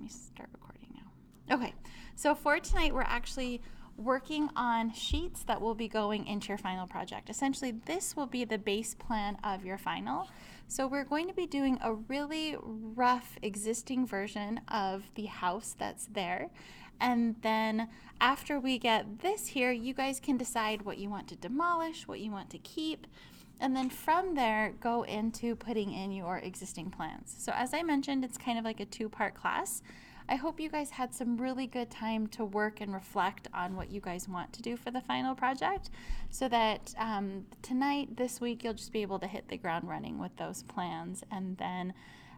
me start recording now. Okay, so for tonight, we're actually working on sheets that will be going into your final project. Essentially, this will be the base plan of your final. So we're going to be doing a really rough existing version of the house that's there. And then after we get this here, you guys can decide what you want to demolish, what you want to keep, and then from there, go into putting in your existing plans. So as I mentioned, it's kind of like a two-part class. I hope you guys had some really good time to work and reflect on what you guys want to do for the final project, so that tonight, this week, you'll just be able to hit the ground running with those plans and then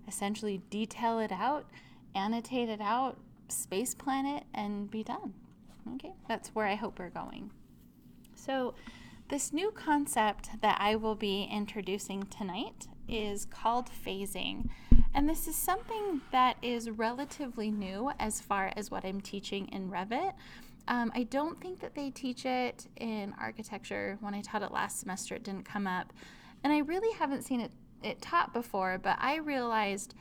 essentially detail it out, annotate it out, space plan it, and be done. Okay, that's where I hope we're going. So this new concept that I will be introducing tonight is called phasing. And this is something that is relatively new as far as what I'm teaching in Revit. I don't think that they teach it in architecture. When I taught it last semester, it didn't come up. And I really haven't seen it taught before, but I realized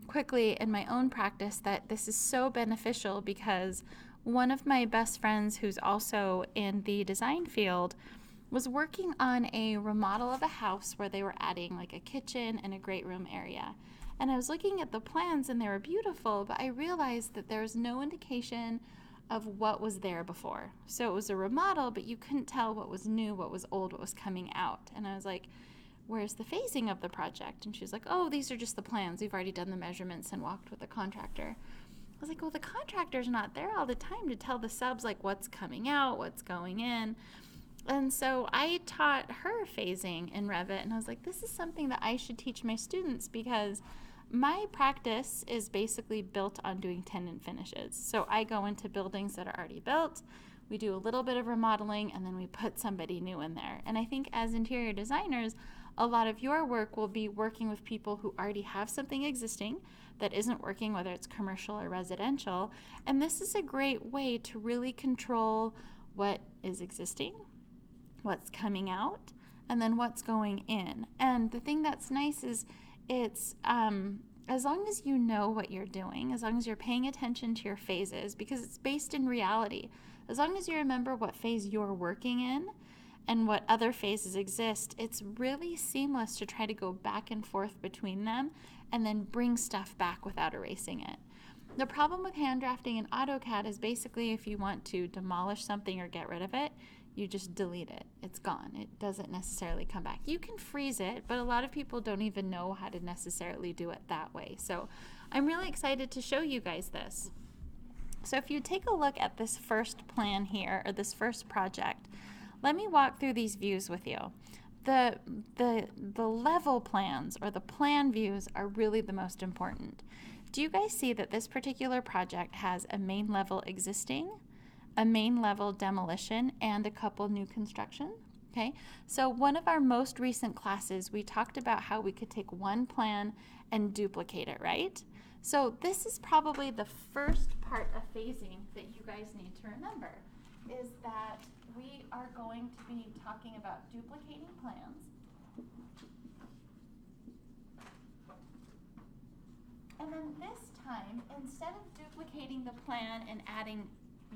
quickly in my own practice that this is so beneficial because one of my best friends who's also in the design field was working on a remodel of a house where they were adding like a kitchen and a great room area. And I was looking at the plans and they were beautiful, but I realized that there was no indication of what was there before. So it was a remodel, but you couldn't tell what was new, what was old, what was coming out. And I was like, where's the phasing of the project? And she was like, oh, these are just the plans. We've already done the measurements and walked with the contractor. I was like, well, the contractor's not there all the time to tell the subs like what's coming out, what's going in. And so I taught her phasing in Revit, and I was like, this is something that I should teach my students because my practice is basically built on doing tenant finishes. So I go into buildings that are already built, we do a little bit of remodeling, and then we put somebody new in there. And I think as interior designers, a lot of your work will be working with people who already have something existing that isn't working, whether it's commercial or residential. And this is a great way to really control what is existing, what's coming out, and then what's going in. And the thing that's nice is it's as long as you know what you're doing, as long as you're paying attention to your phases, because it's based in reality, as long as you remember what phase you're working in and what other phases exist, it's really seamless to try to go back and forth between them and then bring stuff back without erasing it. The problem with hand drafting in Autocad is basically if you want to demolish something or get rid of it, you just delete it. It's gone. It doesn't necessarily come back. You can freeze it, but a lot of people don't even know how to necessarily do it that way. So I'm really excited to show you guys this. So if you take a look at this first plan here, or this first project, let me walk through these views with you. The level plans or the plan views are really the most important. Do you guys see that this particular project has a main level existing, a main level demolition, and a couple new construction? Okay, so one of our most recent classes, we talked about how we could take one plan and duplicate it, right? So this is probably the first part of phasing that you guys need to remember, is that we are going to be talking about duplicating plans. And then this time, instead of duplicating the plan and adding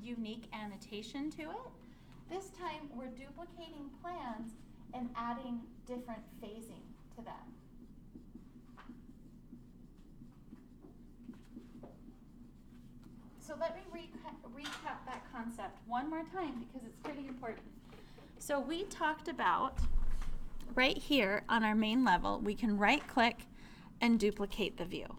unique annotation to it, this time we're duplicating plans and adding different phasing to them. So let me recap that concept one more time because it's pretty important. So we talked about right here on our main level, we can right click and duplicate the view.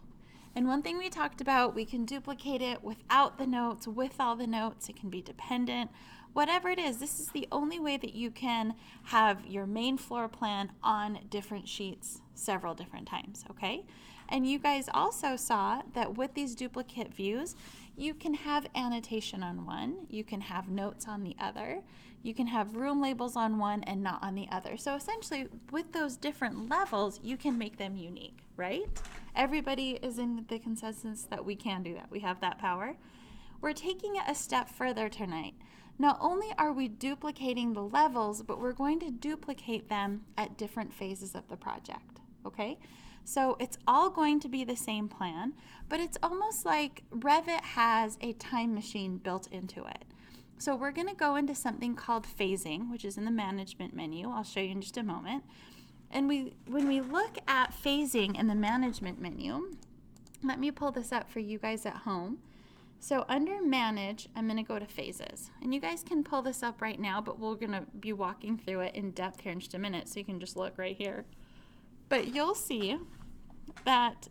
And one thing we talked about, we can duplicate it without the notes, with all the notes. It can be dependent, whatever it is. This is the only way that you can have your main floor plan on different sheets several different times, okay? And you guys also saw that with these duplicate views, you can have annotation on one, you can have notes on the other, you can have room labels on one and not on the other. So essentially, with those different levels, you can make them unique, right? Everybody is in the consensus that we can do that. We have that power. We're taking it a step further tonight. Not only are we duplicating the levels, but we're going to duplicate them at different phases of the project, okay? So it's all going to be the same plan, but it's almost like Revit has a time machine built into it. So we're going to go into something called phasing, which is in the management menu. I'll show you in just a moment. And when we look at phasing in the management menu, let me pull this up for you guys at home. So under manage, I'm going to go to phases. And you guys can pull this up right now, but we're going to be walking through it in depth here in just a minute, so you can just look right here. But you'll see that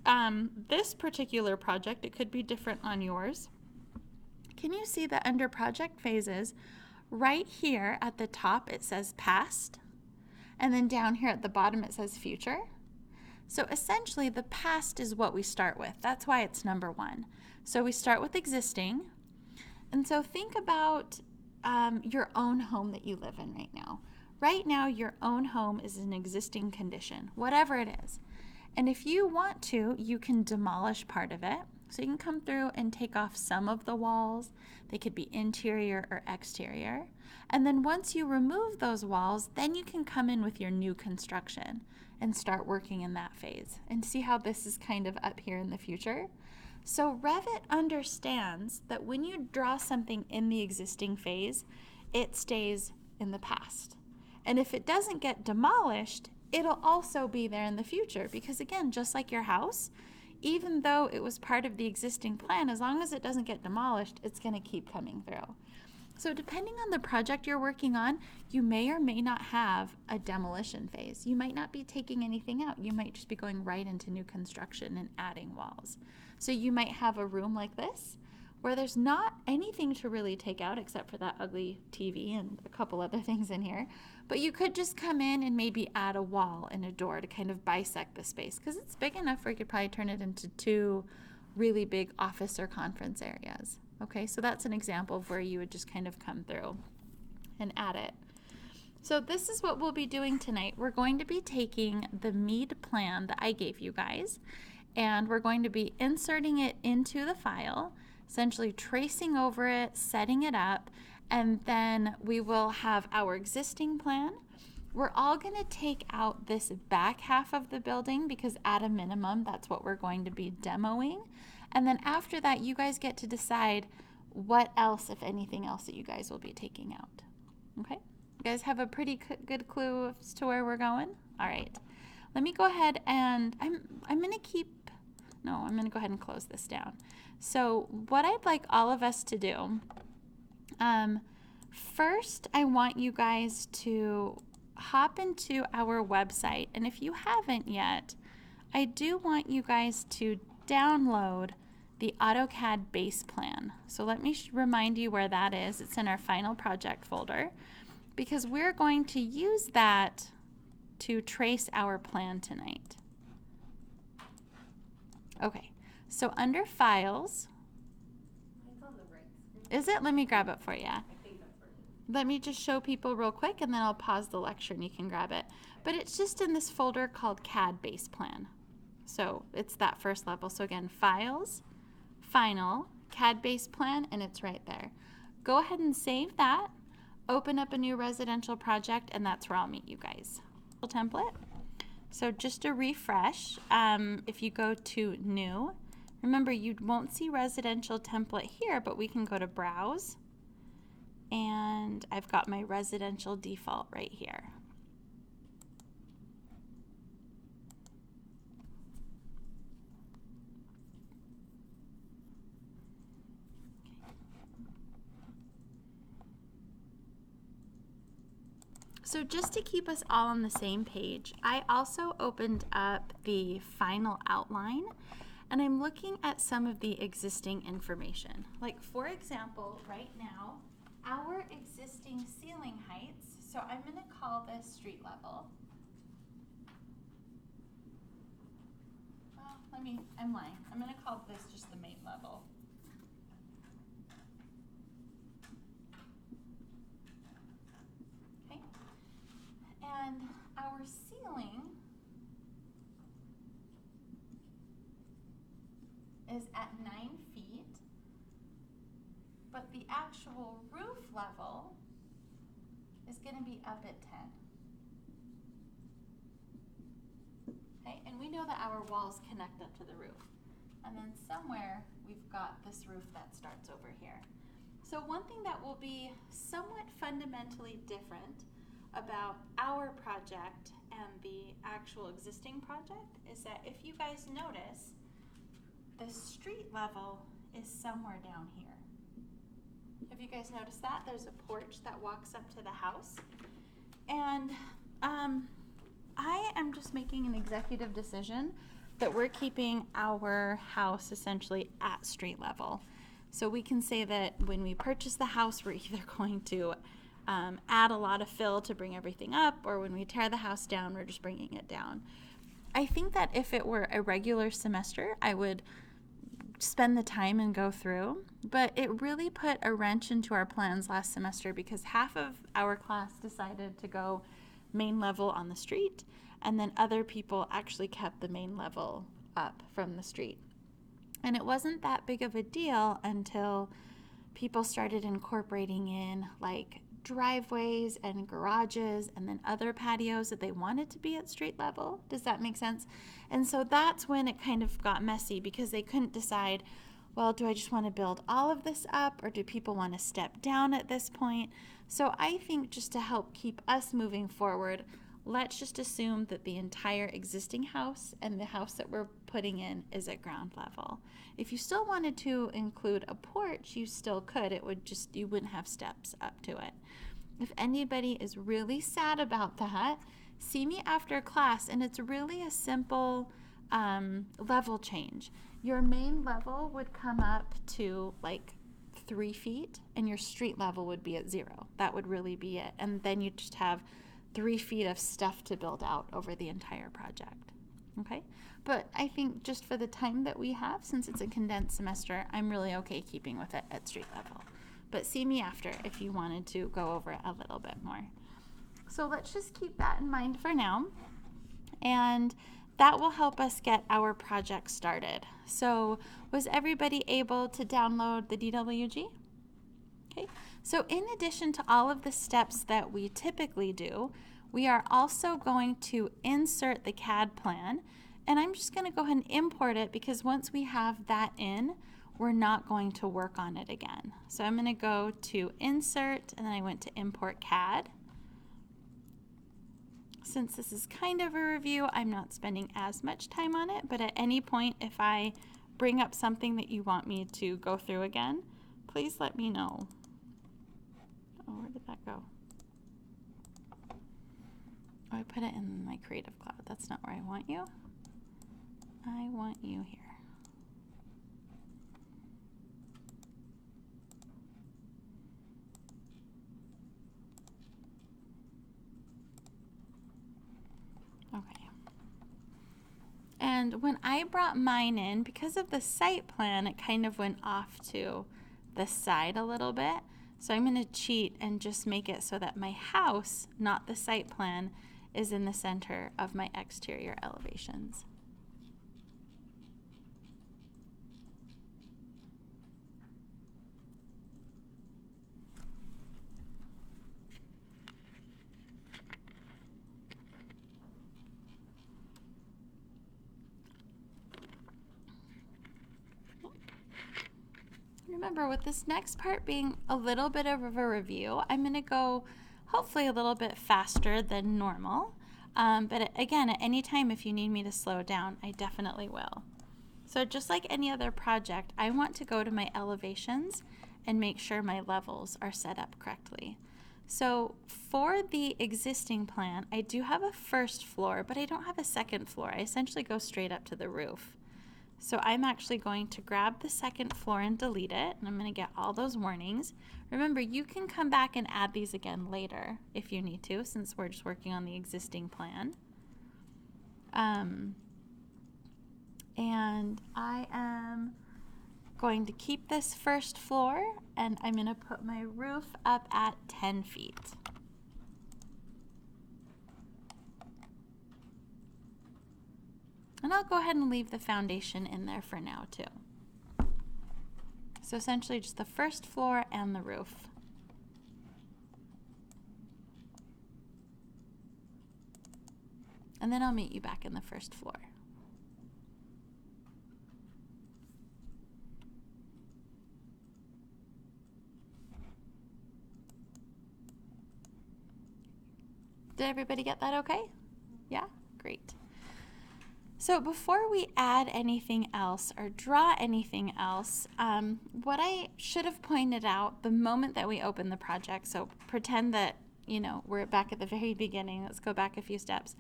this particular project, it could be different on yours. Can you see that under project phases, right here at the top it says past, and then down here at the bottom it says future? So essentially the past is what we start with. That's why it's number 1. So we start with existing. And so think about your own home that you live in right now. Right now your own home is in existing condition, whatever it is. And if you want to, you can demolish part of it. So you can come through and take off some of the walls. They could be interior or exterior. And then once you remove those walls, then you can come in with your new construction and start working in that phase. And see how this is kind of up here in the future? So Revit understands that when you draw something in the existing phase, it stays in the past. And if it doesn't get demolished, it'll also be there in the future, because again, just like your house, even though it was part of the existing plan, as long as it doesn't get demolished, it's going to keep coming through. So depending on the project you're working on, you may or may not have a demolition phase. You might not be taking anything out. You might just be going right into new construction and adding walls. So you might have a room like this where there's not anything to really take out except for that ugly TV and a couple other things in here. But you could just come in and maybe add a wall and a door to kind of bisect the space, because it's big enough where you could probably turn it into 2 really big office or conference areas. Okay, so that's an example of where you would just kind of come through and add it. So this is what we'll be doing tonight. We're going to be taking the Mead plan that I gave you guys, and we're going to be inserting it into the file, essentially tracing over it, setting it up, and then we will have our existing plan. We're all going to take out this back half of the building because at a minimum, that's what we're going to be demoing. And then after that, you guys get to decide what else, if anything else, that you guys will be taking out. Okay? You guys have a pretty good clue as to where we're going? All right. Let me go ahead and I'm going to go ahead and close this down. So what I'd like all of us to do, first, I want you guys to hop into our website. And if you haven't yet, I do want you guys to download the Autocad base plan. So let me remind you where that is. It's in our final project folder, because we're going to use that to trace our plan tonight. Okay, so under files, is it? Let me grab it for you. Let me just show people real quick, and then I'll pause the lecture and you can grab it. But it's just in this folder called CAD base plan. So it's that first level. So again, files, final, CAD base plan, and it's right there. Go ahead and save that. Open up a new residential project, and that's where I'll meet you guys. Template. So just a refresh, if you go to new, remember you won't see residential template here, but we can go to browse, and I've got my residential default right here. So just to keep us all on the same page, I also opened up the final outline, and I'm looking at some of the existing information. Like for example, right now, our existing ceiling heights, so I'm going to call this street level. Well, I'm lying. I'm going to call this just the main level. And our ceiling is at 9 feet, but the actual roof level is going to be up at 10. Okay, and we know that our walls connect up to the roof. And then somewhere we've got this roof that starts over here. So one thing that will be somewhat fundamentally different about our project and the actual existing project is that if you guys notice, the street level is somewhere down here. Have you guys noticed that? There's a porch that walks up to the house. And I am just making an executive decision that we're keeping our house essentially at street level. So we can say that when we purchase the house, we're either going to add a lot of fill to bring everything up, or when we tear the house down, we're just bringing it down. I think that if it were a regular semester, I would spend the time and go through, but it really put a wrench into our plans last semester because half of our class decided to go main level on the street, and then other people actually kept the main level up from the street. And it wasn't that big of a deal until people started incorporating in like driveways and garages and then other patios that they wanted to be at street level. Does that make sense? And so that's when it kind of got messy because they couldn't decide, well, do I just want to build all of this up or do people want to step down at this point? So I think just to help keep us moving forward, let's just assume that the entire existing house and the house that we're putting in is at ground level. If you still wanted to include a porch, you still could. It would just, you wouldn't have steps up to it. If anybody is really sad about that, see me after class, and it's really a simple level change. Your main level would come up to like 3 feet, and your street level would be at 0. That would really be it. And then you just have 3 feet of stuff to build out over the entire project. Okay? But I think just for the time that we have, since it's a condensed semester, I'm really okay keeping with it at street level. But see me after if you wanted to go over it a little bit more. So let's just keep that in mind for now. And that will help us get our project started. So was everybody able to download the DWG? Okay. So in addition to all of the steps that we typically do, we are also going to insert the Cad plan. And I'm just going to go ahead and import it because once we have that in, we're not going to work on it again. So I'm going to go to Insert, and then I went to Import CAD. Since this is kind of a review, I'm not spending as much time on it, but at any point, if I bring up something that you want me to go through again, please let me know. Oh, where did that go? Oh, I put it in my Creative Cloud. That's not where I want you. I want you here. Okay. And when I brought mine in, because of the site plan, it kind of went off to the side a little bit. So I'm going to cheat and just make it so that my house, not the site plan, is in the center of my exterior elevations. Remember, with this next part being a little bit of a review, I'm going to go hopefully a little bit faster than normal. But again, at any time if you need me to slow down, I definitely will. So just like any other project, I want to go to my elevations and make sure my levels are set up correctly. So for the existing plan, I do have a first floor, but I don't have a second floor. I essentially go straight up to the roof. So I'm actually going to grab the second floor and delete it, and I'm going to get all those warnings. Remember, you can come back and add these again later if you need to, since we're just working on the existing plan. And I am going to keep this first floor, and I'm going to put my roof up at 10 feet. And I'll go ahead and leave the foundation in there for now too. So essentially just the first floor and the roof. and then I'll meet you back in the first floor. Did everybody get that okay? Yeah? Great. So before we add anything else or draw anything else, what I should have pointed out the moment that we open the project, so pretend that, you know, we're back at the very beginning. Let's go back a few steps.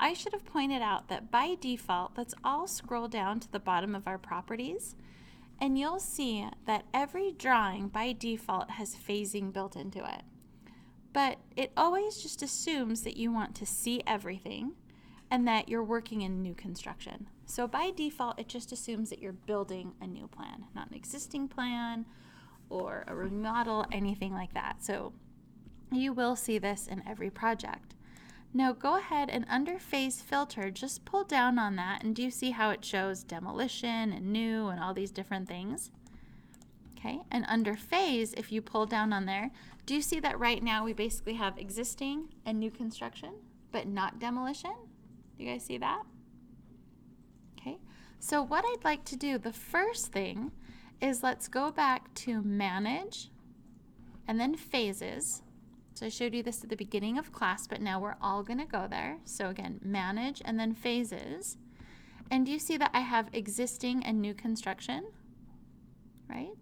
I should have pointed out that by default, let's all scroll down to the bottom of our properties, and you'll see that every drawing by default has phasing built into it. But it always just assumes that you want to see everything and that you're working in new construction. So by default, it just assumes that you're building a new plan, not an existing plan or a remodel, anything like that. So you will see this in every project. Now go ahead and under phase filter, just pull down on that, and do you see how it shows demolition and new and all these different things? Okay, and under phase, if you pull down on there, do you see that right now we basically have existing and new construction, but not demolition? Do you guys see that? Okay, so what I'd like to do, the first thing is let's go back to manage and then phases. So I showed you this at the beginning of class, but now we're all gonna go there. So again, manage and then phases. And do you see that I have existing and new construction, right?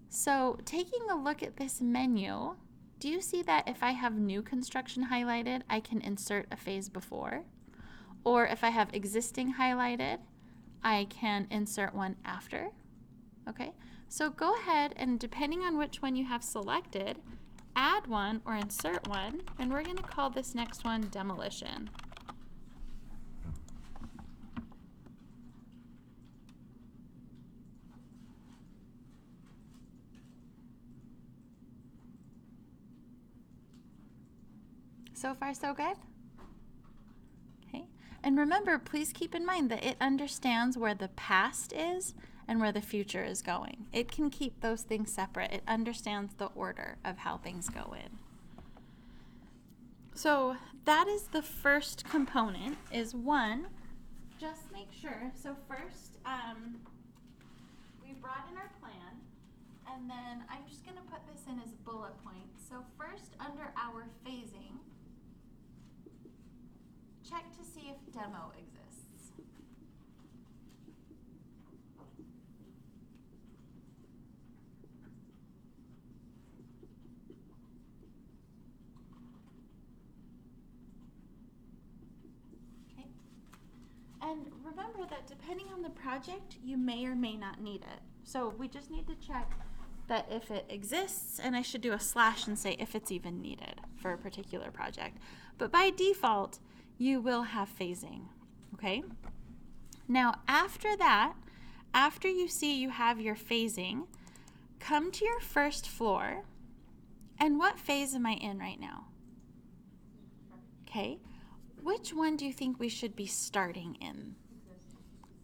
So taking a look at this menu, do you see that if I have new construction highlighted, I can insert a phase before? Or if I have existing highlighted, I can insert one after. Okay, so go ahead and depending on which one you have selected, add one or insert one, and we're gonna call this next one demolition. So far, so good? Okay. And remember, please keep in mind that it understands where the past is and where the future is going. It can keep those things separate. It understands the order of how things go in. So that is the first component, is one, just make sure. So first, we brought in our plan, and then I'm just gonna put this in as bullet points. So first, under our phasing, check to see if demo exists. Okay. And remember that depending on the project, you may or may not need it. So we just need to check that if it exists, and I should do a slash and say if it's even needed for a particular project. But by default, you will have phasing, okay? Now after that, after you see you have your phasing, come to your first floor, and what phase am I in right now? Okay, which one do you think we should be starting in?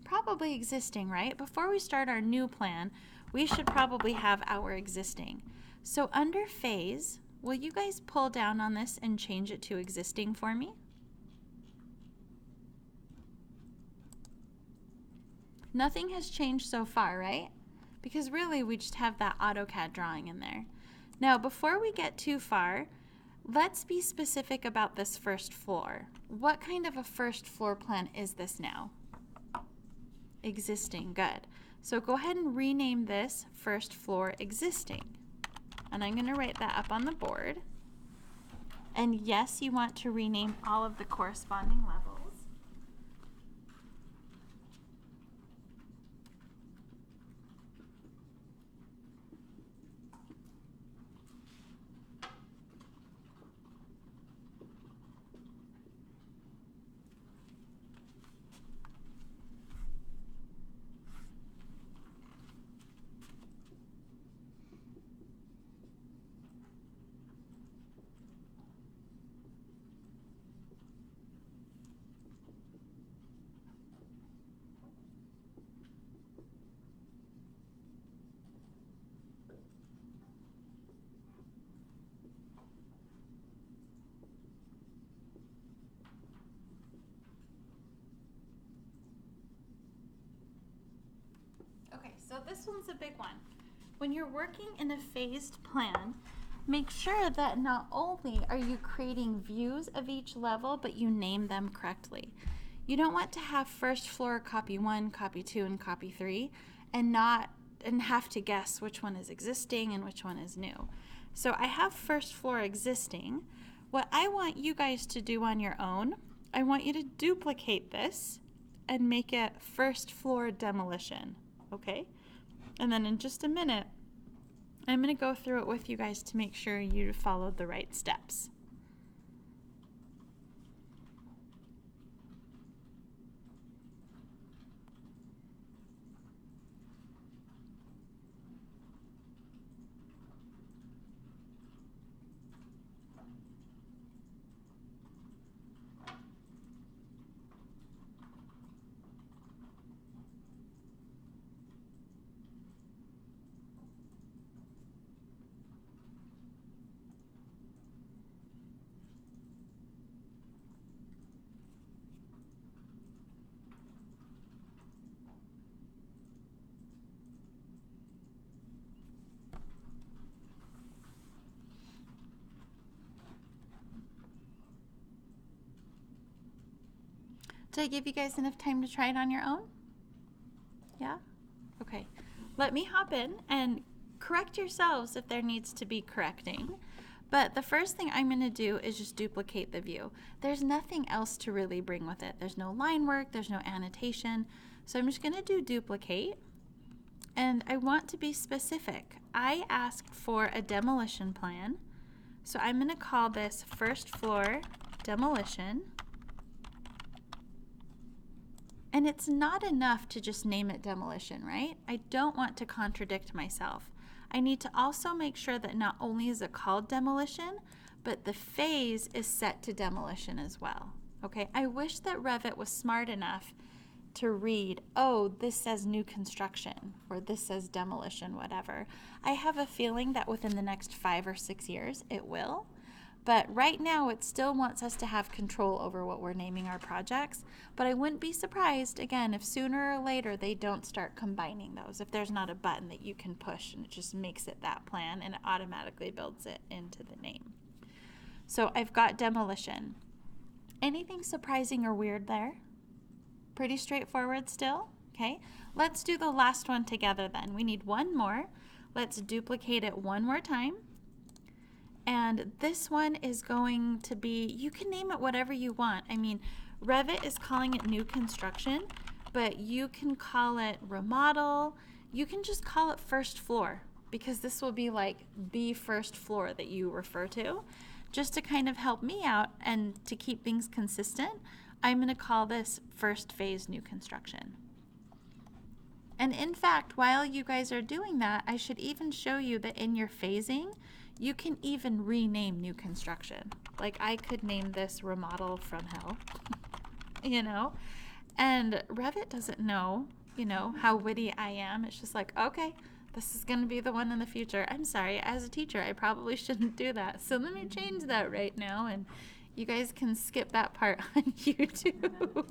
Probably existing, right? Before we start our new plan, we should probably have our existing. So under phase, will you guys pull down on this and change it to existing for me? Nothing has changed so far, right? Because really we just have that Autocad drawing in there. Now before we get too far, let's be specific about this first floor. What kind of a first floor plan is this now? Existing, good. So go ahead and rename this first floor existing. And I'm gonna write that up on the board. And yes, you want to rename all of the corresponding levels. one's a big one. When you're working in a phased plan, make sure that not only are you creating views of each level, but you name them correctly. You don't want to have first floor copy 1, copy 2, and copy 3 and have to guess which one is existing and which one is new. So I have first floor existing. What I want you guys to do on your own, I want you to duplicate this and make it first floor demolition, okay? And then in just a minute, I'm going to go through it with you guys to make sure you followed the right steps. Did I give you guys enough time to try it on your own? Yeah? Okay. Let me hop in and correct yourselves if there needs to be correcting. But the first thing I'm going to do is just duplicate the view. There's nothing else to really bring with it. There's no line work, there's no annotation. So I'm just going to do duplicate. And I want to be specific. I asked for a demolition plan. So I'm going to call this first floor demolition. And it's not enough to just name it demolition, right? I don't want to contradict myself. I need to also make sure that not only is it called demolition, but the phase is set to demolition as well. Okay, I wish that Revit was smart enough to read, oh, this says new construction, or this says demolition, whatever. I have a feeling that within the next 5 or 6 years it will. But right now, it still wants us to have control over what we're naming our projects. But I wouldn't be surprised, again, if sooner or later they don't start combining those. If there's not a button that you can push and it just makes it that plan and it automatically builds it into the name. So I've got demolition. Anything surprising or weird there? Pretty straightforward still? Okay, let's do the last one together then. We need one more. Let's duplicate it one more time. And this one is going to be, you can name it whatever you want. I mean, Revit is calling it new construction, but you can call it remodel. You can just call it first floor, because this will be like the first floor that you refer to. Just to kind of help me out and to keep things consistent, I'm going to call this first phase new construction. And in fact, while you guys are doing that, I should even show you that in your phasing, you can even rename new construction. Like I could name this remodel from hell, you know, and Revit doesn't know, you know, how witty I am. It's just like, okay, this is going to be the one in the future. I'm sorry, as a teacher, I probably shouldn't do that. So let me change that right now, and you guys can skip that part on YouTube.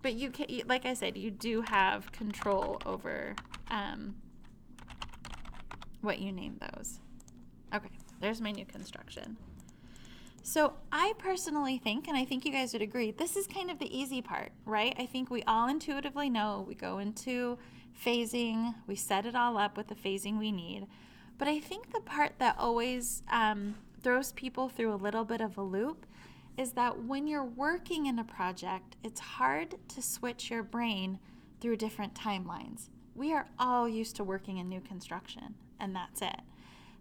But you can, like I said, you do have control over what you name those. Okay, there's my new construction. So I personally think, and I think you guys would agree, this is kind of the easy part, right? I think we all intuitively know we go into phasing, we set it all up with the phasing we need. But I think the part that always throws people through a little bit of a loop is that when you're working in a project, it's hard to switch your brain through different timelines. We are all used to working in new construction, and that's it.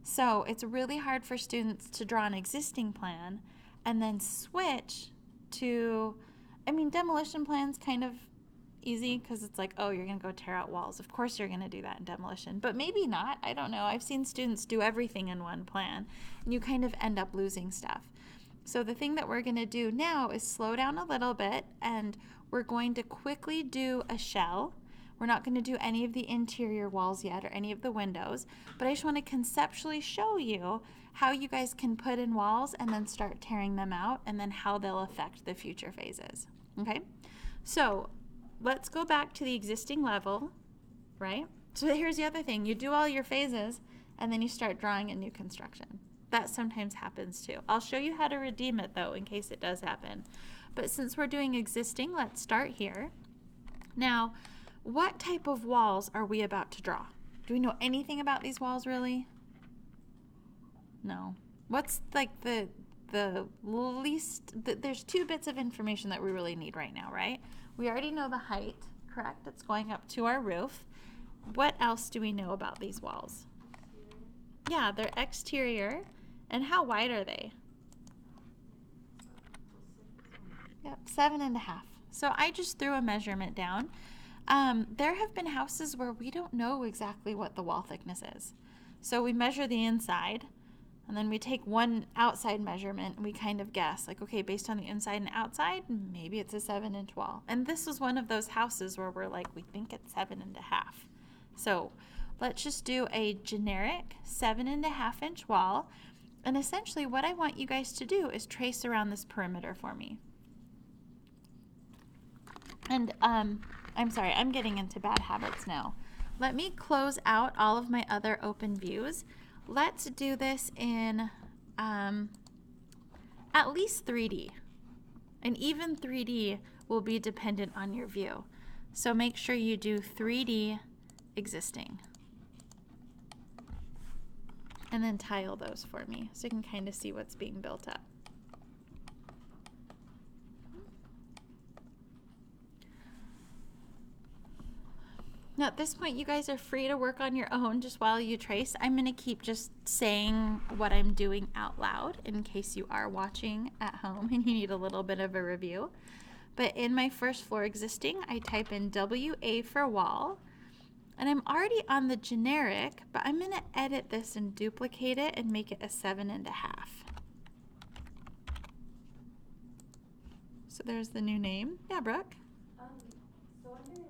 So it's really hard for students to draw an existing plan and then switch to, I mean, demolition plan's kind of easy because it's like, oh, you're going to go tear out walls. Of course you're going to do that in demolition, but maybe not. I don't know. I've seen students do everything in one plan, and you kind of end up losing stuff. So the thing that we're going to do now is slow down a little bit, and we're going to quickly do a shell. We're not going to do any of the interior walls yet or any of the windows, but I just want to conceptually show you how you guys can put in walls and then start tearing them out, and then how they'll affect the future phases. Okay, so let's go back to the existing level. right? So here's the other thing. You do all your phases, and then you start drawing a new construction. That sometimes happens too. I'll show you how to redeem it, though, in case it does happen. But since we're doing existing, let's start here. Now, what type of walls are we about to draw? Do we know anything about these walls, really? No. What's like the least, there's 2 bits of information that we really need right now, right? We already know the height, correct? It's going up to our roof. What else do we know about these walls? Yeah, they're exterior. And how wide are they? Yep, 7.5. So I just threw a measurement down. There have been houses where we don't know exactly what the wall thickness is. So we measure the inside, and then we take one outside measurement, and we kind of guess, like, okay, based on the inside and outside, maybe it's a 7-inch wall. And this was one of those houses where we're like, we think it's 7.5. So let's just do a generic 7.5-inch wall. And essentially what I want you guys to do is trace around this perimeter for me. And I'm sorry, I'm getting into bad habits now. Let me close out all of my other open views. Let's do this in at least 3D. And even 3D will be dependent on your view. So make sure you do 3D existing. And then tile those for me so you can kind of see what's being built up. Now at this point you guys are free to work on your own just while you trace. I'm going to keep just saying what I'm doing out loud in case you are watching at home and you need a little bit of a review. But in my first floor existing, I type in WA for wall. And I'm already on the generic, but I'm going to edit this and duplicate it and make it a 7.5. So there's the new name. Yeah, Brooke? So under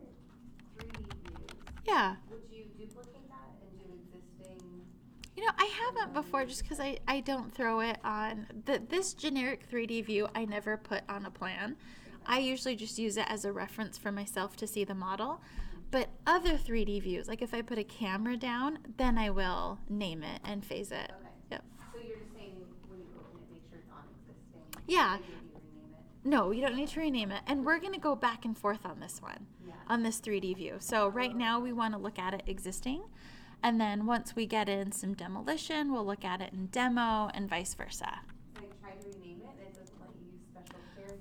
3D views, yeah. Would you duplicate that and do existing? You know, I haven't before just because I don't throw it on. This generic 3D view I never put on a plan. I usually just use it as a reference for myself to see the model. But other 3D views, like if I put a camera down, then I will name it and phase it. Okay. Yep. So you're just saying when you open it, make sure it's on existing. Yeah. Maybe you rename it. No, you don't need to rename it. And we're going to go back and forth on this one, on this 3D view. So right now we want to look at it existing. And then once we get in some demolition, we'll look at it in demo and vice versa. So I tried to rename it and it doesn't let you use special characters,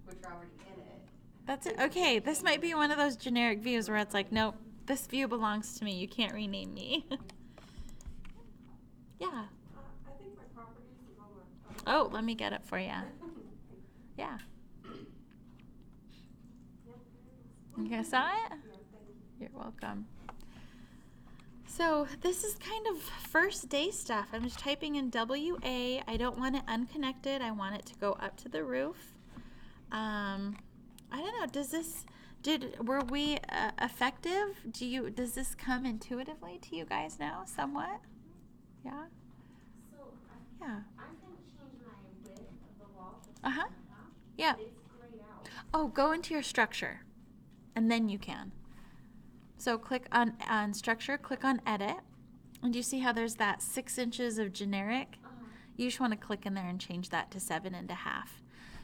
which are already in it. That's it. Okay, this might be one of those generic views where it's like, nope, this view belongs to me. You can't rename me. Yeah. I think my properties is on the. Oh, let me get it for you. Yeah. You guys saw it? You're welcome. So this is kind of first day stuff. I'm just typing in WA. I don't want it unconnected. I want it to go up to the roof. I don't know. Were we effective? Does this come intuitively to you guys now, somewhat? Yeah. So Yeah. I'm going to change my width of the wall. Yeah. It's grayed out. Oh, go into your structure, and then you can. So click on structure, click on edit, and you see how there's that 6 inches of generic? You just want to click in there and change that to 7.5.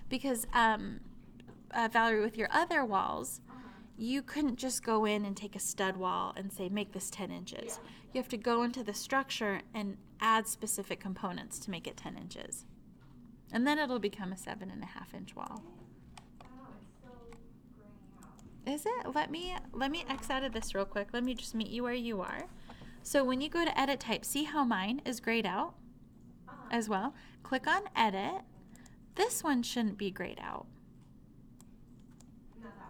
Because Valerie, with your other walls, you couldn't just go in and take a stud wall and say, make this 10 inches. Yeah. You have to go into the structure and add specific components to make it 10 inches. And then it'll become a 7.5-inch wall. Oh, it's still graying out. Is it? Let me X out of this real quick. Let me just meet you where you are. So when you go to edit type, see how mine is grayed out as well? Click on edit. This one shouldn't be grayed out. Not that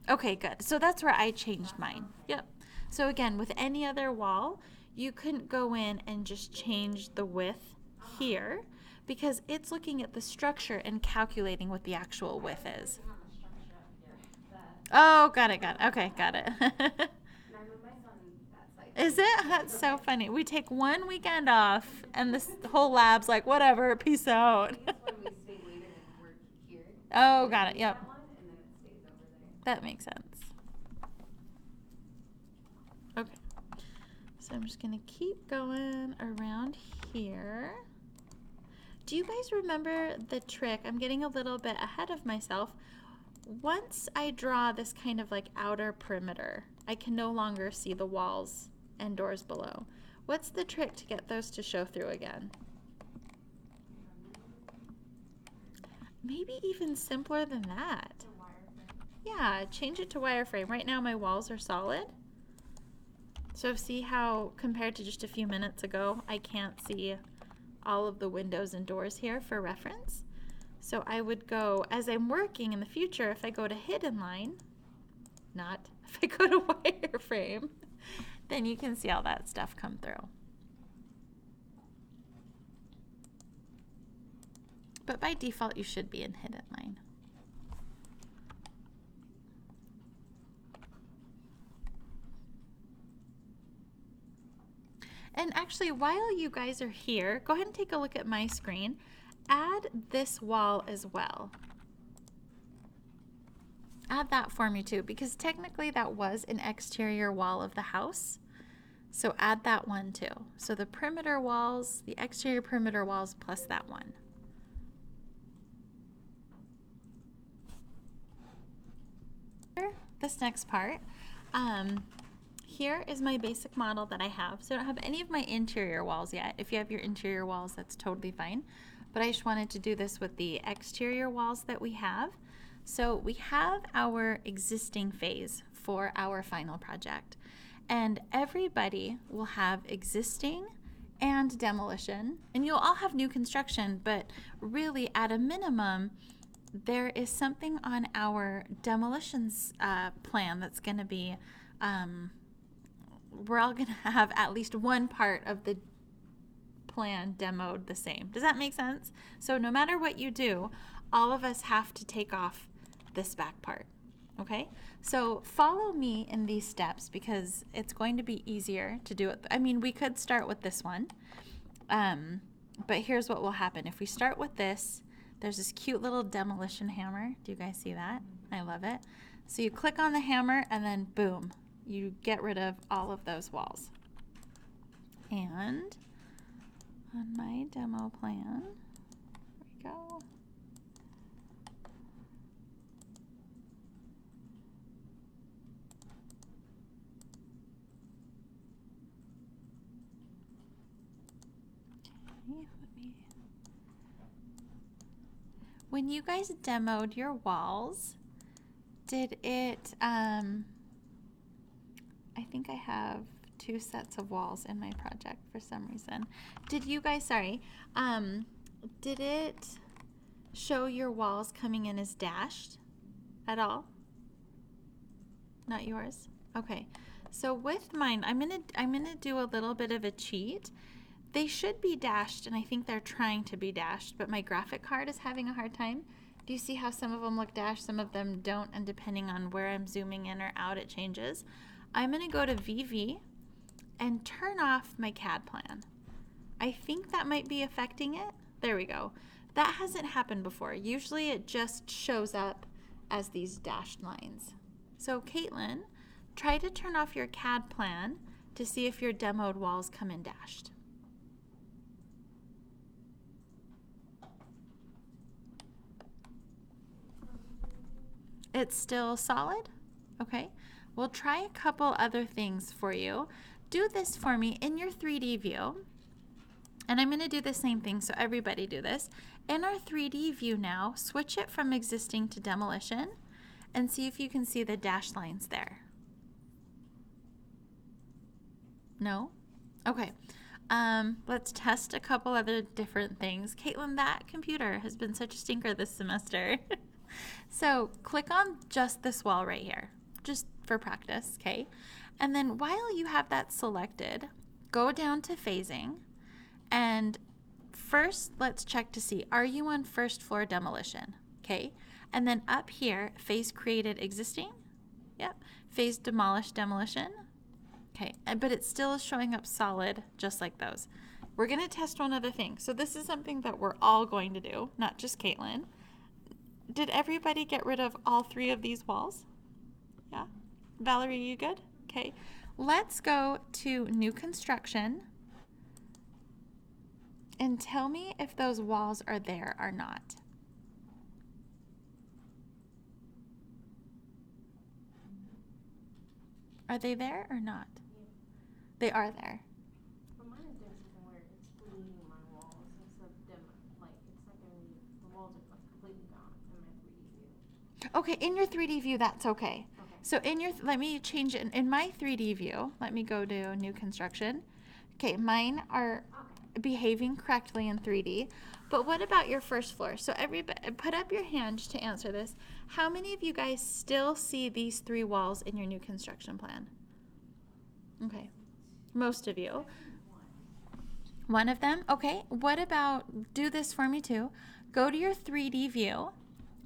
one. Okay, good. So that's where I changed mine. Yep. So again, with any other wall, you couldn't go in and just change the width here because it's looking at the structure and calculating what the actual width is. On the structure up here. Oh, got it. Okay, got it. And I know mine's on that side. Is it? That's so funny. We take one weekend off and this whole lab's like, whatever, peace out. I think it's when we stay later and work here. Oh, got it. Yep. That one, and then it stays over there. That makes sense. So I'm just gonna keep going around here. Do you guys remember the trick? I'm getting a little bit ahead of myself. Once I draw this kind of like outer perimeter, I can no longer see the walls and doors below. What's the trick to get those to show through again? Maybe even simpler than that. Yeah, change it to wireframe. Right now my walls are solid. So see how compared to just a few minutes ago, I can't see all of the windows and doors here for reference. So I would go, as I'm working in the future, if I go to hidden line, not if I go to wireframe, then you can see all that stuff come through. But by default, you should be in hidden line. And actually, while you guys are here, go ahead and take a look at my screen. Add this wall as well. Add that for me too, because technically that was an exterior wall of the house. So add that one too. So the perimeter walls, the exterior perimeter walls plus that one. This next part, here is my basic model that I have. So I don't have any of my interior walls yet. If you have your interior walls, that's totally fine. But I just wanted to do this with the exterior walls that we have. So we have our existing phase for our final project. And everybody will have existing and demolition. And you'll all have new construction, but really at a minimum, there is something on our demolitions plan that's going to be, we're all going to have at least one part of the plan demoed the same. Does that make sense? So no matter what you do, all of us have to take off this back part. Okay? So follow me in these steps because it's going to be easier to do it. I mean, we could start with this one, but here's what will happen. If we start with this, there's this cute little demolition hammer. Do you guys see that? I love it. So you click on the hammer and then boom, you get rid of all of those walls. And on my demo plan, there we go. When you guys demoed your walls, did it, I think I have 2 sets of walls in my project for some reason. Did you guys, sorry, did it show your walls coming in as dashed at all? Not yours? Okay. So with mine, I'm gonna do a little bit of a cheat. They should be dashed, and I think they're trying to be dashed, but my graphic card is having a hard time. Do you see how some of them look dashed, some of them don't, and depending on where I'm zooming in or out, it changes. I'm going to go to VV and turn off my Cad Plan. I think that might be affecting it. There we go. That hasn't happened before. Usually it just shows up as these dashed lines. So Caitlin, try to turn off your Cad Plan to see if your demoed walls come in dashed. It's still solid? Okay. We'll try a couple other things for you. Do this for me in your 3D view. And I'm going to do the same thing, so everybody do this. In our 3D view now, switch it from existing to demolition and see if you can see the dashed lines there. No? Okay. Let's test a couple other different things. Caitlin, that computer has been such a stinker this semester. So click on just this wall right here, just for practice, okay? And then while you have that selected, go down to phasing, and first let's check to see, are you on first floor demolition, okay? And then up here, phase created existing, yep, phase demolished demolition, okay, but it still is showing up solid just like those. We're gonna test one other thing. So this is something that we're all going to do, not just Caitlin. Did everybody get rid of all 3 of these walls? Yeah? Valerie, you good? Okay. let's go to new construction and tell me if those walls are there or not. Are they there or not? They are there. But mine is doing something weird. It's bleeding my walls instead of dim. Like, it's like the walls are like completely gone in my 3D view. Okay, in your 3D view, that's okay. Okay. So in your, let me change it. In my 3D view, let me go to new construction. Okay, mine are behaving correctly in 3D. But what about your first floor? So everybody, put up your hand to answer this. How many of you guys still see these 3 walls in your new construction plan? Okay, most of you. One of them? Okay, what about, do this for me too. Go to your 3D view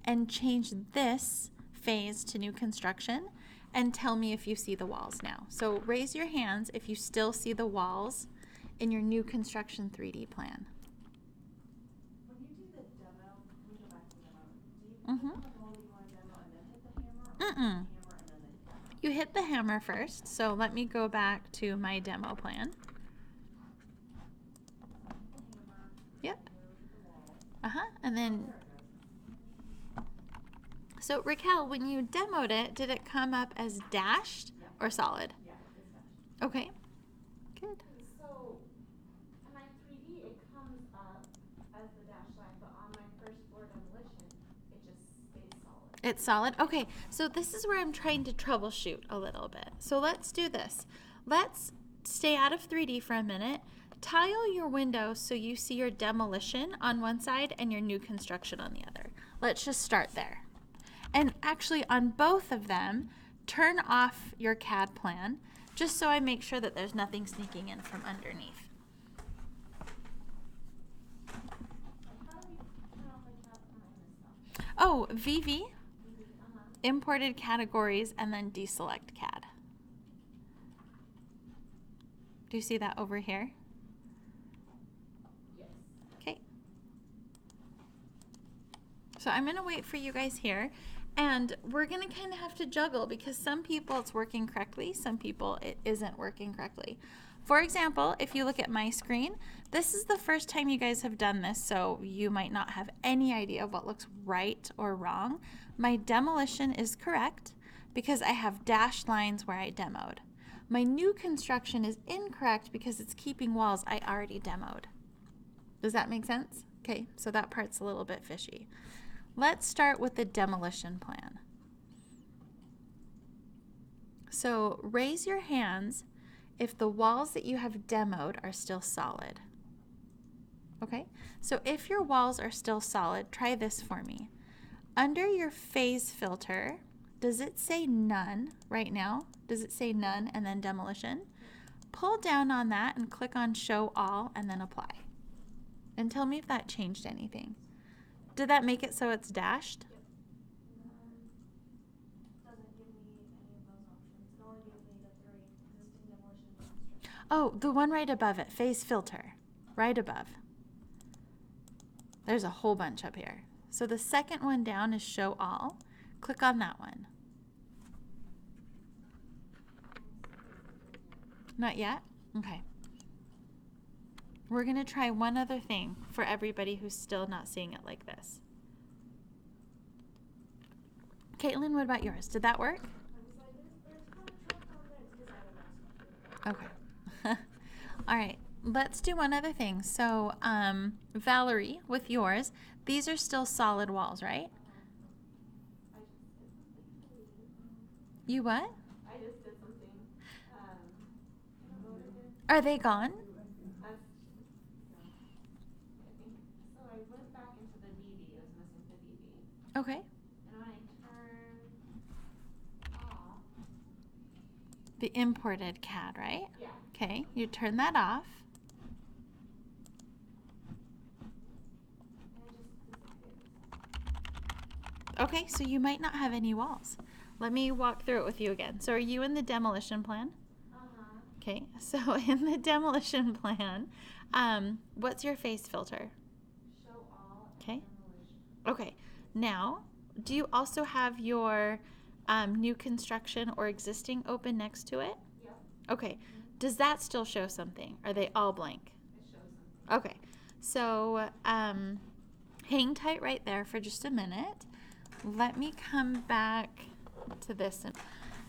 and change this phase to new construction and tell me if you see the walls now. So raise your hands if you still see the walls in your new construction 3D plan. When you do the demo, can we go back to the demo? Do you click on the wall that you want to demo and then hit the hammer? Or hit the hammer and then the demo? You hit the hammer first, so let me go back to my demo plan. Yep. And then, so Raquel, when you demoed it, did it come up as dashed or solid? Yeah, it's dashed. Okay, good. So, on my 3D, it comes up as the dashed line, but on my first floor demolition, it just stays solid. It's solid? Okay, so this is where I'm trying to troubleshoot a little bit. So let's do this. Let's stay out of 3D for a minute. Tile your windows so you see your demolition on one side and your new construction on the other. Let's just start there. And actually on both of them, turn off your CAD plan just so I make sure that there's nothing sneaking in from underneath. How do we turn off the Cad Plan and stuff? Oh, VV, imported categories, and then deselect CAD. Do you see that over here? Yes. Okay. So I'm going to wait for you guys here, and we're going to kind of have to juggle because some people it's working correctly, some people it isn't working correctly. For example, if you look at my screen, this is the first time you guys have done this, so you might not have any idea what looks right or wrong. My demolition is correct because I have dashed lines where I demoed. My new construction is incorrect because it's keeping walls I already demoed. Does that make sense? Okay, so that part's a little bit fishy. Let's start with the demolition plan. So raise your hands if the walls that you have demoed are still solid. Okay, so if your walls are still solid, try this for me. Under your phase filter, does it say none right now? Does it say none and then demolition? Pull down on that and click on show all and then apply. And tell me if that changed anything. Did that make it so it's dashed? Doesn't give me any of those options. It only gives me the 3 existing demolition and construction. Oh, the one right above it, phase filter, right above. There's a whole bunch up here. So the second one down is show all. Click on that one. Not yet? Okay. We're going to try one other thing for everybody who's still not seeing it like this. Caitlin, what about yours? Did that work? Okay. All right. Let's do one other thing. So, Valerie, with yours, these are still solid walls, right? You what? I just did something. Are they gone? I think so. I went back into the VV. I was missing the VV. Okay. And when I turned off. The imported CAD, right? Yeah. Okay, you turn that off. And it just disappears. Okay, so you might not have any walls. Let me walk through it with you again. So are you in the demolition plan? Okay, so in the demolition plan, what's your phase filter? Show all. Okay. Demolition. Okay, now, do you also have your new construction or existing open next to it? Yep. Okay. Does that still show something? Are they all blank? It shows something. Okay. So hang tight right there for just a minute. Let me come back to this.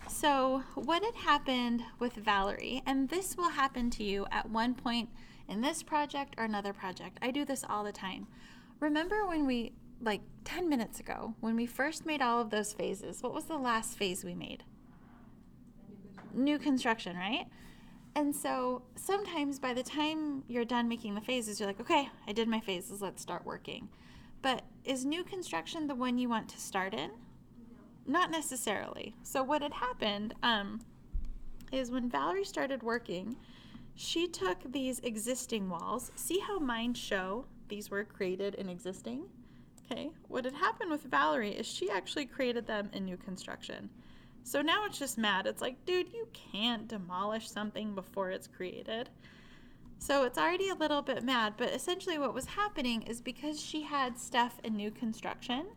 So what had happened with Valerie, and this will happen to you at one point in this project or another project. I do this all the time. Remember when we, like 10 minutes ago, when we first made all of those phases, what was the last phase we made? New construction, right? And so sometimes by the time you're done making the phases, you're like, okay, I did my phases, let's start working. But is new construction the one you want to start in? Not necessarily. So what had happened is when Valerie started working, she took these existing walls. See how mine show these were created in existing? Okay. What had happened with Valerie is she actually created them in new construction. So now it's just mad. It's like, dude, you can't demolish something before it's created. So it's already a little bit mad, but essentially what was happening is because she had stuff in new construction,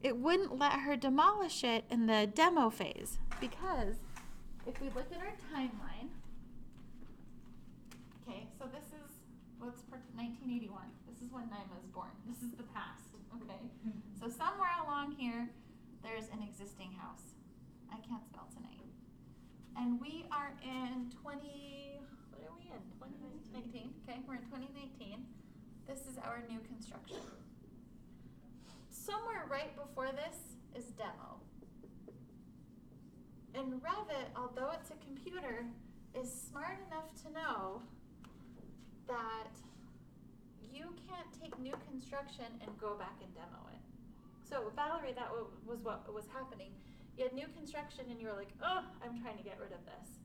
it wouldn't let her demolish it in the demo phase. Because if we look at our timeline, okay, so this is, what's 1981. This is when Naima was born. This is the past, okay? So somewhere along here, there's an existing house. I can't spell tonight. And we are in what are we in? 2019. Okay, we're in 2019. This is our new construction. Somewhere right before this is demo. And Revit, although it's a computer, is smart enough to know that you can't take new construction and go back and demo it. So Valerie, that was what was happening. You had new construction and you were like, oh, I'm trying to get rid of this.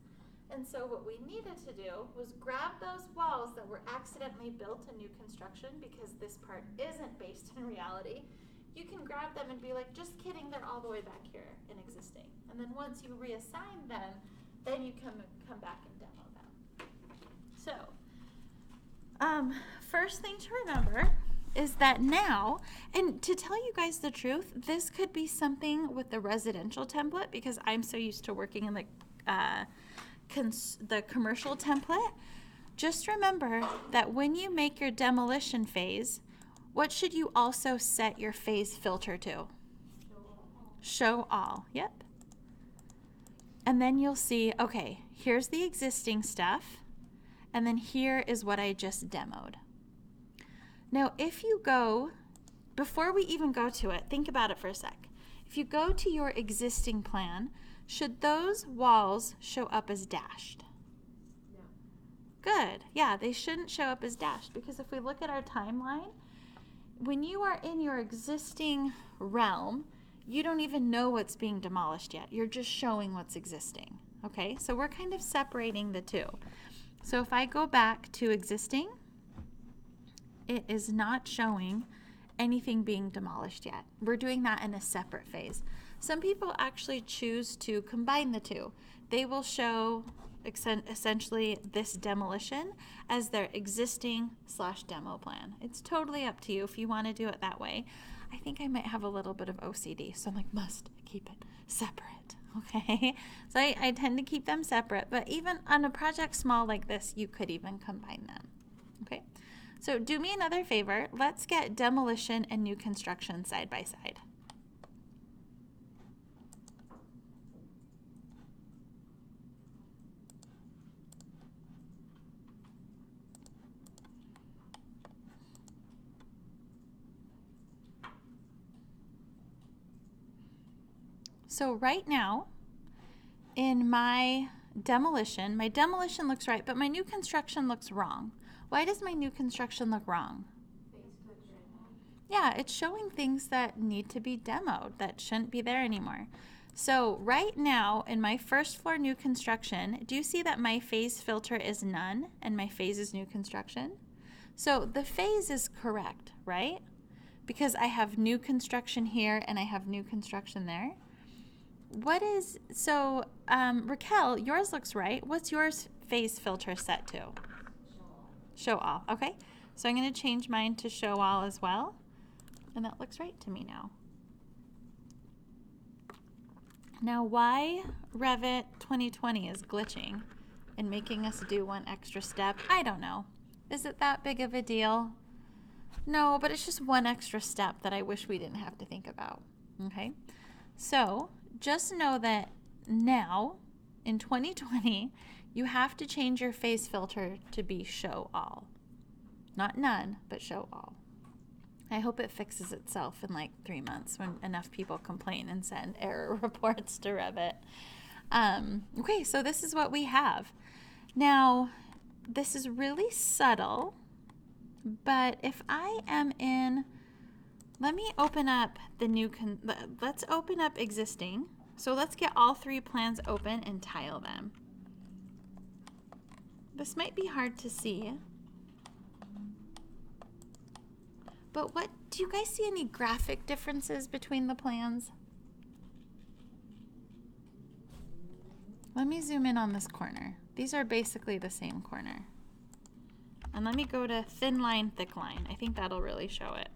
And so what we needed to do was grab those walls that were accidentally built in new construction, because this part isn't based in reality. You can grab them and be like, just kidding, they're all the way back here in existing. And then once you reassign them, then you come back and demo them. So, first thing to remember is that now, and to tell you guys the truth, this could be something with the residential template, because I'm so used to working in the commercial template. Just remember that when you make your demolition phase, what should you also set your phase filter to? Show all. Yep. And then you'll see, okay, here's the existing stuff, and then here is what I just demoed. Now, if you go, before we even go to it, think about it for a sec. If you go to your existing plan, should those walls show up as dashed? No. Good. Yeah, they shouldn't show up as dashed, because if we look at our timeline, when you are in your existing realm, you don't even know what's being demolished yet. You're just showing what's existing. Okay, so we're kind of separating the two. So if I go back to existing, it is not showing anything being demolished yet. We're doing that in a separate phase. Some people actually choose to combine the two. They will show essentially this demolition as their existing/demo plan. It's totally up to you if you want to do it that way. I think I might have a little bit of OCD, so I'm like, must keep it separate, okay? So I tend to keep them separate, but even on a project small like this, you could even combine them, okay? So do me another favor. Let's get demolition and new construction side by side. So right now, in my demolition looks right, but my new construction looks wrong. Why does my new construction look wrong? Yeah, it's showing things that need to be demoed, that shouldn't be there anymore. So right now, in my first floor new construction, do you see that my phase filter is none and my phase is new construction? So the phase is correct, right? Because I have new construction here and I have new construction there. Raquel, yours looks right. What's yours phase filter set to? Show all. Okay, so I'm going to change mine to show all as well, and that looks right to me now. Now, why Revit 2020 is glitching and making us do one extra step. I don't know. Is it that big of a deal? No, but it's just one extra step that I wish we didn't have to think about. Okay? So just know that now, in 2020, you have to change your face filter to be show all. Not none, but show all. I hope it fixes itself in like 3 months when enough people complain and send error reports to Revit. Okay, so this is what we have. Now, this is really subtle, but if I am in, let me open up the new, let's open up existing. So let's get all 3 plans open and tile them. This might be hard to see. But what, do you guys see any graphic differences between the plans? Let me zoom in on this corner. These are basically the same corner. And let me go to thin line, thick line. I think that'll really show it.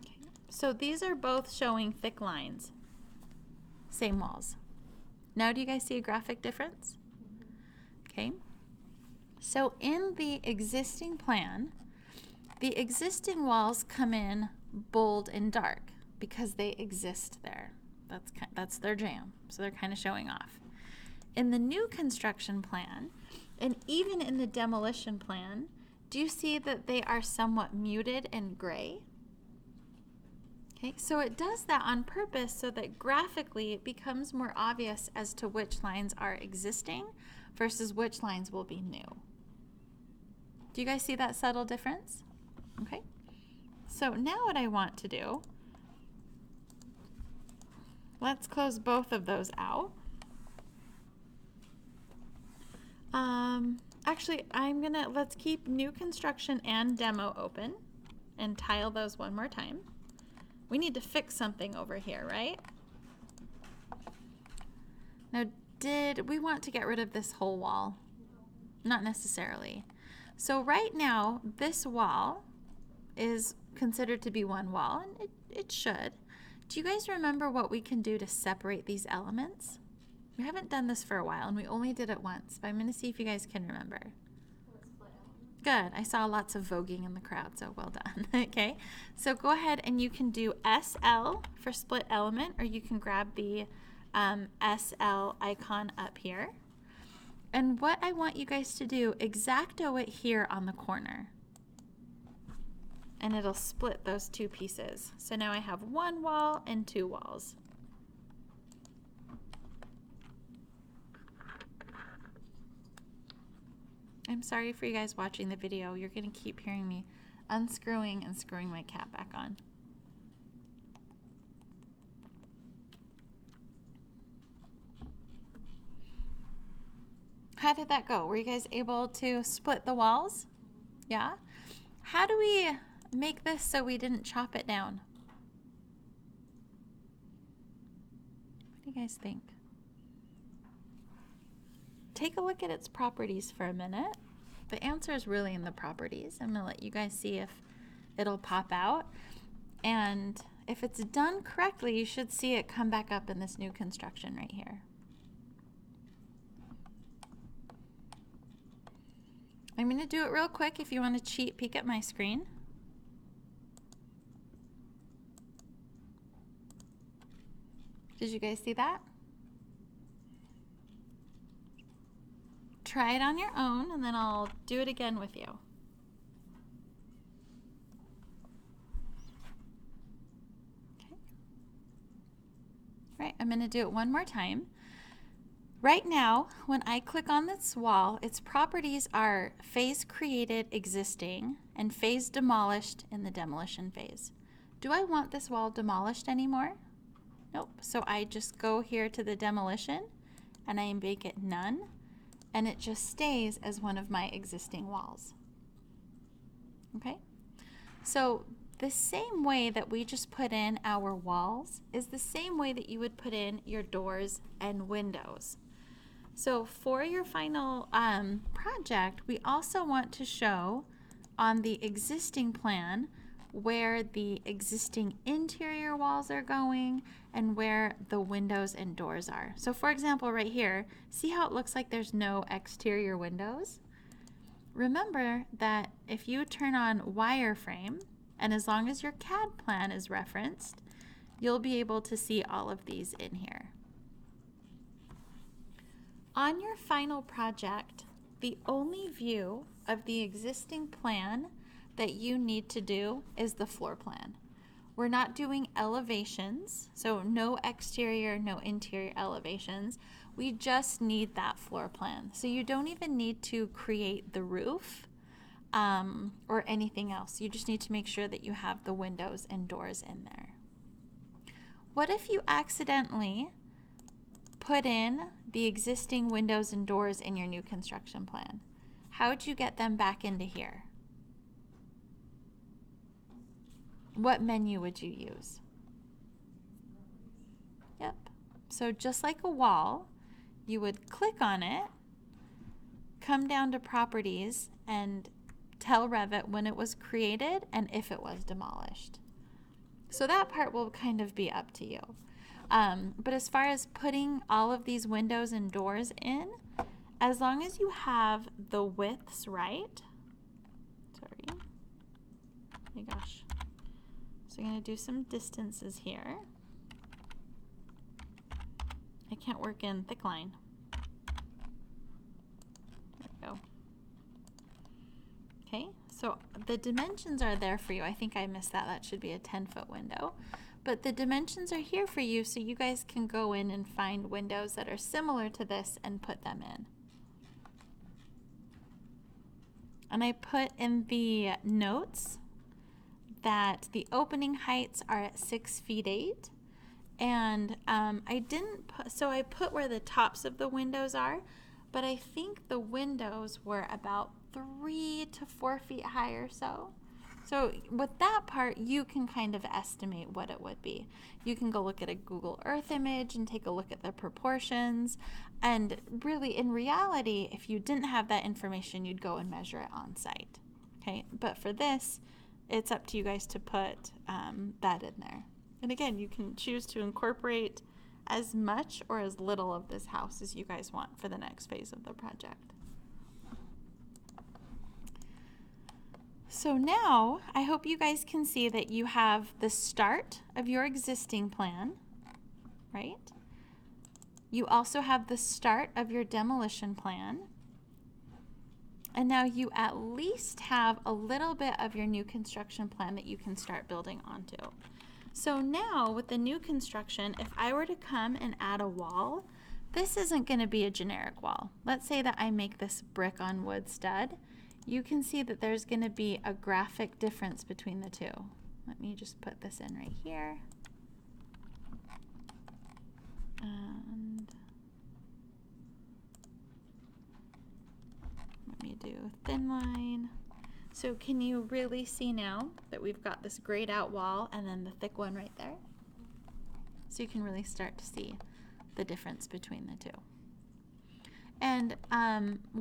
Okay. So these are both showing thick lines. Same walls. Now do you guys see a graphic difference? Okay. So in the existing plan, the existing walls come in bold and dark because they exist there. That's their jam. So they're kind of showing off. In the new construction plan, and even in the demolition plan, do you see that they are somewhat muted and gray? Okay, so it does that on purpose so that graphically it becomes more obvious as to which lines are existing versus which lines will be new. Do you guys see that subtle difference? Okay, so now what I want to do, let's close both of those out. Actually, let's keep new construction and demo open and tile those one more time. We need to fix something over here, right? Now, did we want to get rid of this whole wall? Not necessarily. So right now, this wall is considered to be one wall, and it should. Do you guys remember what we can do to separate these elements? We haven't done this for a while, and we only did it once, but I'm going to see if you guys can remember. Good. I saw lots of voguing in the crowd, so well done. Okay, so go ahead and you can do SL for split element, or you can grab the SL icon up here. And what I want you guys to do, X-Acto it here on the corner. And it'll split those 2 pieces. So now I have 1 wall and 2 walls. I'm sorry for you guys watching the video. You're going to keep hearing me unscrewing and screwing my cap back on. How did that go? Were you guys able to split the walls? Yeah? How do we make this so we didn't chop it down? What do you guys think? Take a look at its properties for a minute. The answer is really in the properties. I'm going to let you guys see if it'll pop out. And if it's done correctly, you should see it come back up in this new construction right here. I'm going to do it real quick if you want to cheat peek at my screen. Did you guys see that? Try it on your own, and then I'll do it again with you. Okay. All right, I'm going to do it one more time. Right now, when I click on this wall, its properties are phase created existing and phase demolished in the demolition phase. Do I want this wall demolished anymore? Nope. So I just go here to the demolition and I make it none, and it just stays as one of my existing walls. Okay? So the same way that we just put in our walls is the same way that you would put in your doors and windows. So for your final project, we also want to show on the existing plan where the existing interior walls are going and where the windows and doors are. So for example, right here, see how it looks like there's no exterior windows? Remember that if you turn on wireframe, and as long as your CAD plan is referenced, you'll be able to see all of these in here. On your final project, the only view of the existing plan that you need to do is the floor plan. We're not doing elevations, so no exterior, no interior elevations. We just need that floor plan. So you don't even need to create the roof or anything else. You just need to make sure that you have the windows and doors in there. What if you accidentally put in the existing windows and doors in your new construction plan? How would you get them back into here? What menu would you use? Yep. So just like a wall, you would click on it, come down to properties, and tell Revit when it was created and if it was demolished. So that part will kind of be up to you. But as far as putting all of these windows and doors in, as long as you have the widths right, oh my gosh. So I'm going to do some distances here. I can't work in thick line. There we go. Okay, so the dimensions are there for you. I think I missed that. That should be a 10-foot window. But the dimensions are here for you so you guys can go in and find windows that are similar to this and put them in. And I put in the notes that the opening heights are at 6 feet 8. And I didn't put, so I put where the tops of the windows are, but I think the windows were about 3 to 4 feet high or so. So with that part, you can kind of estimate what it would be. You can go look at a Google Earth image and take a look at the proportions. And really, in reality, if you didn't have that information, you'd go and measure it on site. Okay, but for this, it's up to you guys to put that in there. And again, you can choose to incorporate as much or as little of this house as you guys want for the next phase of the project. So now, I hope you guys can see that you have the start of your existing plan, right? You also have the start of your demolition plan. And now you at least have a little bit of your new construction plan that you can start building onto. So now with the new construction, if I were to come and add a wall, this isn't going to be a generic wall. Let's say that I make this brick on wood stud. You can see that there's going to be a graphic difference between the two. Let me just put this in right here. And let me do thin line. So can you really see now that we've got this grayed out wall and then the thick one right there? So you can really start to see the difference between the two. And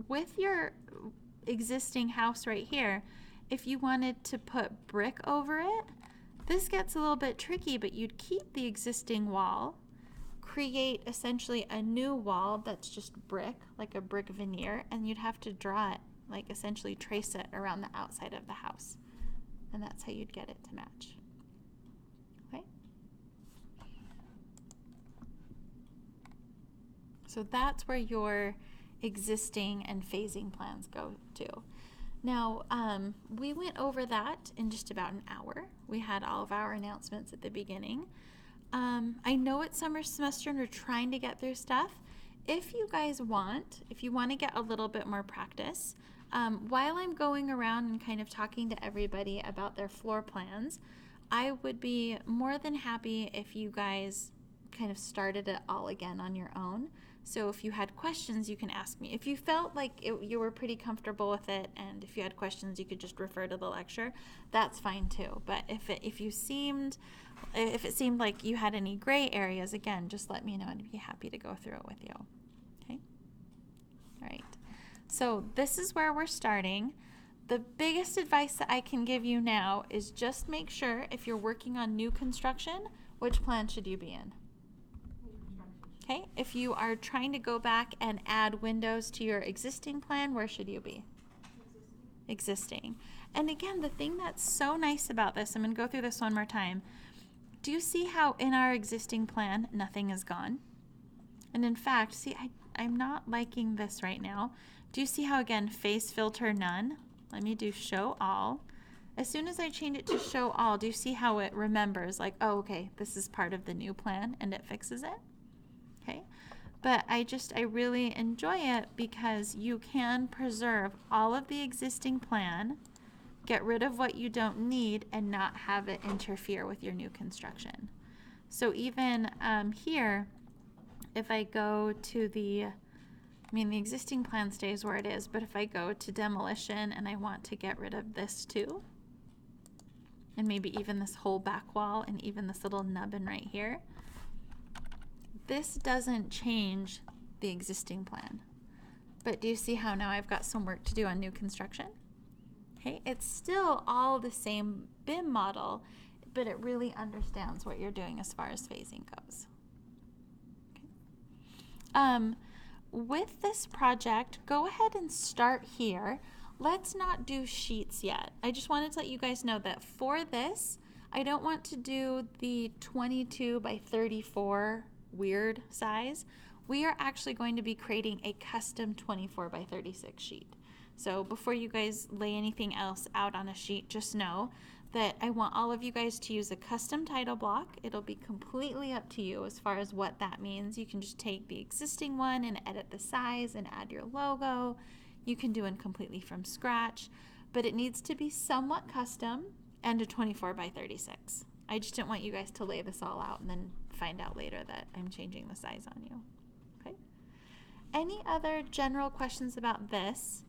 with your existing house right here, if you wanted to put brick over it, this gets a little bit tricky, but you'd keep the existing wall, create essentially a new wall that's just brick, like a brick veneer, and you'd have to draw it, like essentially trace it around the outside of the house. And that's how you'd get it to match. Okay? So that's where your existing and phasing plans go to. Now, we went over that in just about an hour. We had all of our announcements at the beginning. I know it's summer semester and we're trying to get through stuff. If you guys want, if you want to get a little bit more practice, while I'm going around and kind of talking to everybody about their floor plans, I would be more than happy if you guys kind of started it all again on your own. So if you had questions, you can ask me. If you felt like you were pretty comfortable with it, and if you had questions, you could just refer to the lecture, that's fine too. But if it seemed like you had any gray areas, again, just let me know and I'd be happy to go through it with you. Okay? All right. So this is where we're starting. The biggest advice that I can give you now is just make sure if you're working on new construction, which plan should you be in? Okay, if you are trying to go back and add windows to your existing plan, where should you be? Existing. And again, the thing that's so nice about this, I'm going to go through this one more time. Do you see how in our existing plan, nothing is gone? And in fact, see, I'm not liking this right now. Do you see how, again, face filter none? Let me do show all. As soon as I change it to show all, do you see how it remembers, like, oh, okay, this is part of the new plan, and it fixes it? Okay. But I really enjoy it because you can preserve all of the existing plan, get rid of what you don't need, and not have it interfere with your new construction. So even here, if I go to the existing plan stays where it is, but if I go to demolition and I want to get rid of this too, and maybe even this whole back wall and even this little nubbin right here, this doesn't change the existing plan. But do you see how now I've got some work to do on new construction? Okay, it's still all the same BIM model, but it really understands what you're doing as far as phasing goes. Okay. With this project, go ahead and start here. Let's not do sheets yet. I just wanted to let you guys know that for this, I don't want to do the 22 by 34 weird size. We are actually going to be creating a custom 24 by 36 sheet. So before you guys lay anything else out on a sheet, just know that I want all of you guys to use a custom title block. It'll be completely up to you as far as what that means. You can just take the existing one and edit the size and add your logo. You can do it completely from scratch, but it needs to be somewhat custom and a 24 by 36. I just didn't want you guys to lay this all out and then find out later that I'm changing the size on you. Okay. Any other general questions about this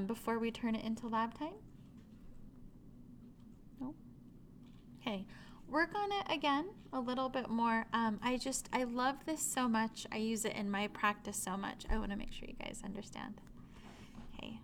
before we turn it into lab time? No? Okay. Work on it again a little bit more. I love this so much. I use it in my practice so much. I want to make sure you guys understand. Okay.